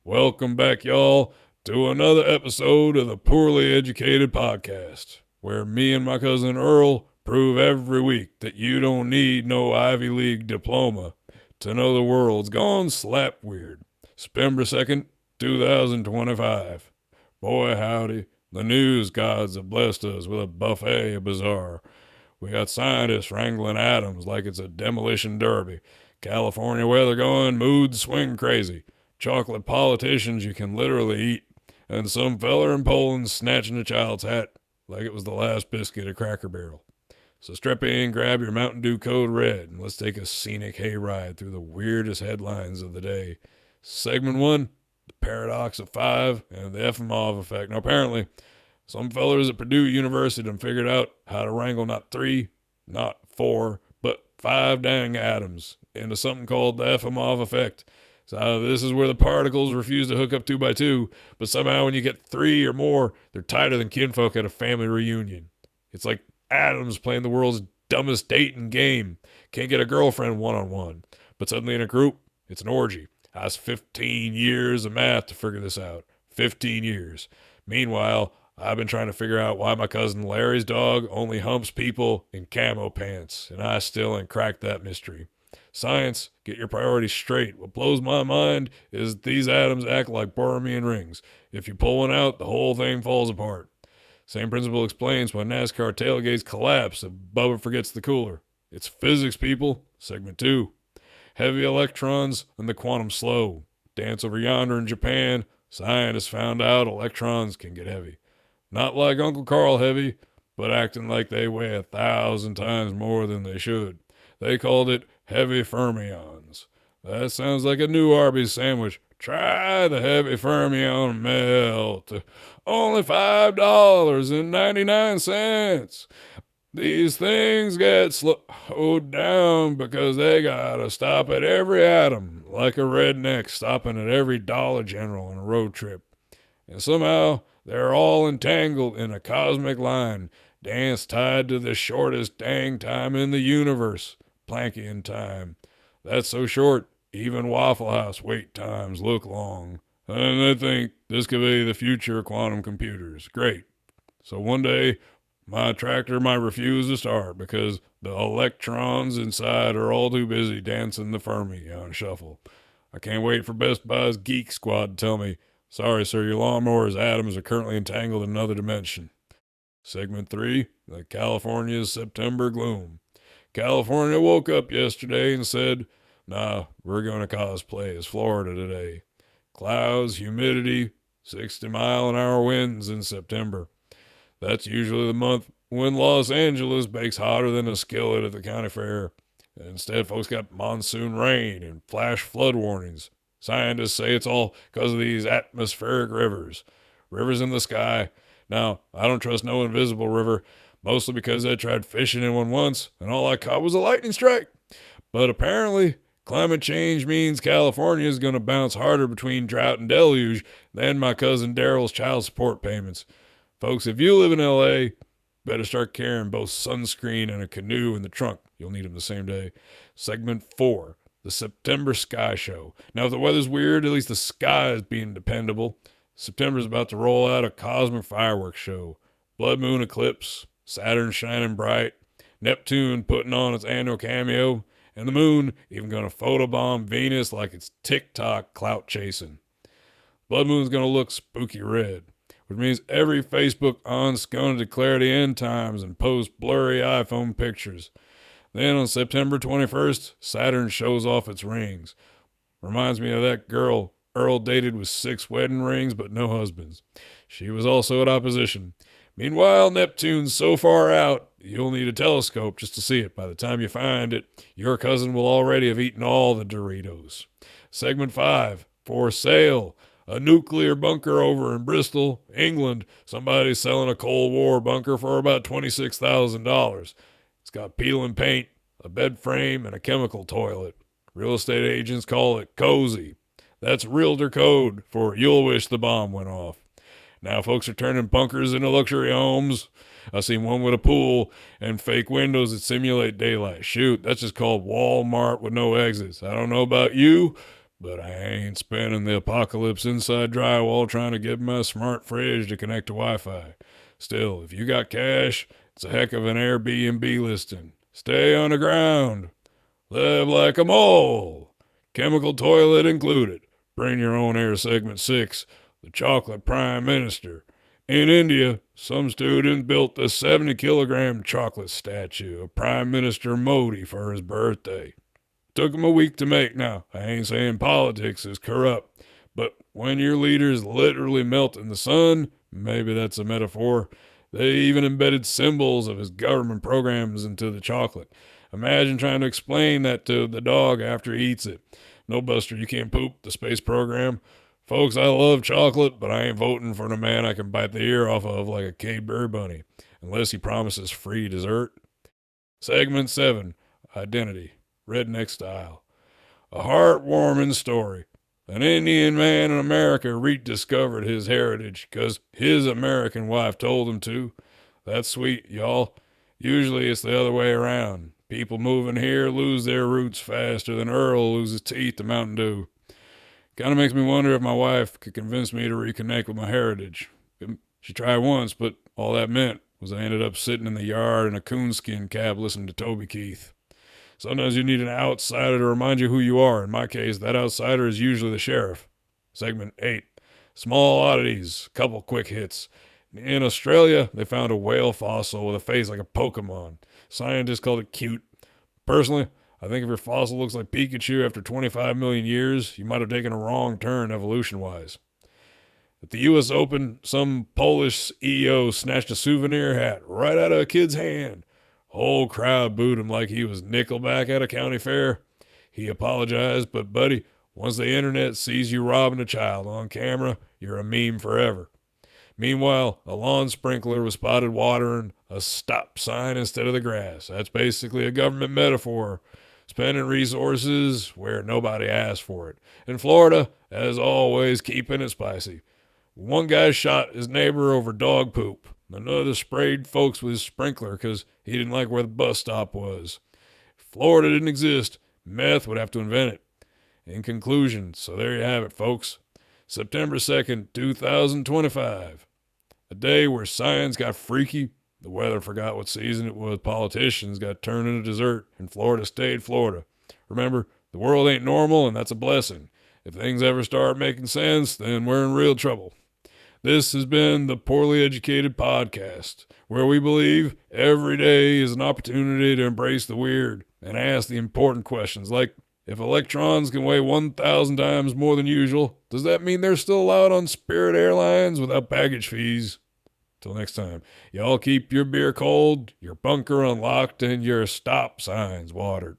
Welcome back, y'all, to another episode of the Poorly Educated Podcast, where me and my cousin Earl prove every week that you don't need no Ivy League diploma to know the world's gone slap weird. September 2nd, 2025. Boy, howdy, the news gods have blessed us with a buffet of bizarre. We got scientists wrangling atoms like it's a demolition derby. California weather going mood swing crazy. Chocolate politicians you can literally eat, and some feller in Poland snatching a child's hat like it was the last biscuit at Cracker Barrel. So strap in, grab your Mountain Dew Code Red, and let's take a scenic hayride through the weirdest headlines of the day. Segment 1, the paradox of 5 and the Efimov effect. Now apparently, some fellers at Purdue University done figured out how to wrangle not 3, not 4, but 5 dang atoms into something called the Efimov effect. So this is where the particles refuse to hook up 2 by 2, but somehow when you get 3 or more, they're tighter than kinfolk at a family reunion. It's like atoms playing the world's dumbest dating game. Can't get a girlfriend one-on-one, but suddenly in a group, it's an orgy. That's 15 years of math to figure this out. 15 years. Meanwhile, I've been trying to figure out why my cousin Larry's dog only humps people in camo pants, and I still ain't cracked that mystery. Science, get your priorities straight. What blows my mind is these atoms act like Borromean rings. If you pull one out, the whole thing falls apart. Same principle explains why NASCAR tailgates collapse if Bubba forgets the cooler. It's physics, people. Segment 2. Heavy electrons and the quantum slow. Dance over yonder in Japan. Scientists found out electrons can get heavy. Not like Uncle Carl heavy, but acting like they weigh 1,000 times more than they should. They called it heavy fermions. That sounds like a new Arby's sandwich. Try the heavy fermion melt. Only $5.99. These things get slowed down because they gotta stop at every atom, like a redneck stopping at every Dollar General on a road trip. And somehow they're all entangled in a cosmic line, dance tied to the shortest dang time in the universe. Planckian time. That's so short, even Waffle House wait times look long. And I think this could be the future of quantum computers. Great. So one day, my tractor might refuse to start because the electrons inside are all too busy dancing the Fermion shuffle. I can't wait for Best Buy's Geek Squad to tell me, sorry sir, your lawnmower's atoms are currently entangled in another dimension. Segment 3, the California's September gloom. California woke up yesterday and said, nah, we're going to cosplay as Florida today. Clouds, humidity, 60-mile-an-hour winds in September. That's usually the month when Los Angeles bakes hotter than a skillet at the county fair. Instead, folks got monsoon rain and flash flood warnings. Scientists say it's all because of these atmospheric rivers. Rivers in the sky. Now, I don't trust no invisible river, mostly because I tried fishing in one once, and all I caught was a lightning strike. But apparently, climate change means California is going to bounce harder between drought and deluge than my cousin Daryl's child support payments. Folks, if you live in L.A., better start carrying both sunscreen and a canoe in the trunk. You'll need them the same day. Segment 4, the September Sky Show. Now, if the weather's weird, at least the sky is being dependable. September's about to roll out a cosmic fireworks show. Blood moon eclipse, Saturn shining bright, Neptune putting on its annual cameo, and the moon even gonna photobomb Venus like it's TikTok clout chasing. Blood moon's gonna look spooky red, which means every Facebook aunt's gonna declare the end times and post blurry iPhone pictures. Then on September 21st, Saturn shows off its rings. Reminds me of that girl Earl dated with 6 wedding rings but no husbands. She was also at opposition. Meanwhile, Neptune's so far out, you'll need a telescope just to see it. By the time you find it, your cousin will already have eaten all the Doritos. Segment 5, for sale. A nuclear bunker over in Bristol, England. Somebody's selling a Cold War bunker for about $26,000. It's got peeling paint, a bed frame, and a chemical toilet. Real estate agents call it cozy. That's realtor code for you'll wish the bomb went off. Now folks are turning bunkers into luxury homes. I seen one with a pool and fake windows that simulate daylight. Shoot, that's just called Walmart with no exits. I don't know about you, But I ain't spending the apocalypse inside drywall trying to get my smart fridge to connect to Wi-Fi. Still, if you got cash, it's a heck of an Airbnb listing. Stay on the ground. Live like a mole. Chemical toilet included. Bring your own air. Segment 6. The chocolate prime minister. In India, some student built a 70-kilogram chocolate statue of Prime Minister Modi for his birthday. Took him a week to make. Now, I ain't saying politics is corrupt, but when your leaders literally melt in the sun, maybe that's a metaphor, they even embedded symbols of his government programs into the chocolate. Imagine trying to explain that to the dog after he eats it. No, Buster, you can't poop the space program. Folks, I love chocolate, but I ain't voting for the man I can bite the ear off of like a Cadbury bunny, unless he promises free dessert. Segment 7. Identity. Redneck style. A heartwarming story. An Indian man in America rediscovered his heritage because his American wife told him to. That's sweet, y'all. Usually it's the other way around. People moving here lose their roots faster than Earl loses teeth to Mountain Dew. Kind of makes me wonder if my wife could convince me to reconnect with my heritage. She tried once, but all that meant was I ended up sitting in the yard in a coonskin cap listening to Toby Keith. Sometimes you need an outsider to remind you who you are. In my case, that outsider is usually the sheriff. Segment 8. Small oddities. Couple quick hits. In Australia, they found a whale fossil with a face like a Pokemon. Scientists called it cute. Personally, I think if your fossil looks like Pikachu after 25 million years, you might have taken a wrong turn evolution-wise. At the U.S. Open, some Polish EO snatched a souvenir hat right out of a kid's hand. Whole crowd booed him like he was Nickelback at a county fair. He apologized, but buddy, once the internet sees you robbing a child on camera, you're a meme forever. Meanwhile, a lawn sprinkler was spotted watering a stop sign instead of the grass. That's basically a government metaphor. Spending resources where nobody asked for it. In Florida, as always, keeping it spicy. One guy shot his neighbor over dog poop. Another sprayed folks with his sprinkler because he didn't like where the bus stop was. If Florida didn't exist, meth would have to invent it. In conclusion, so there you have it, folks. September 2nd, 2025. A day where science got freaky, the weather forgot what season it was, politicians got turned into dessert, and Florida stayed Florida. Remember, the world ain't normal, and that's a blessing. If things ever start making sense, then we're in real trouble. This has been the Poorly Educated Podcast, where we believe every day is an opportunity to embrace the weird and ask the important questions like, if electrons can weigh 1,000 times more than usual, does that mean they're still allowed on Spirit Airlines without baggage fees? Till next time, y'all keep your beer cold, your bunker unlocked, and your stop signs watered.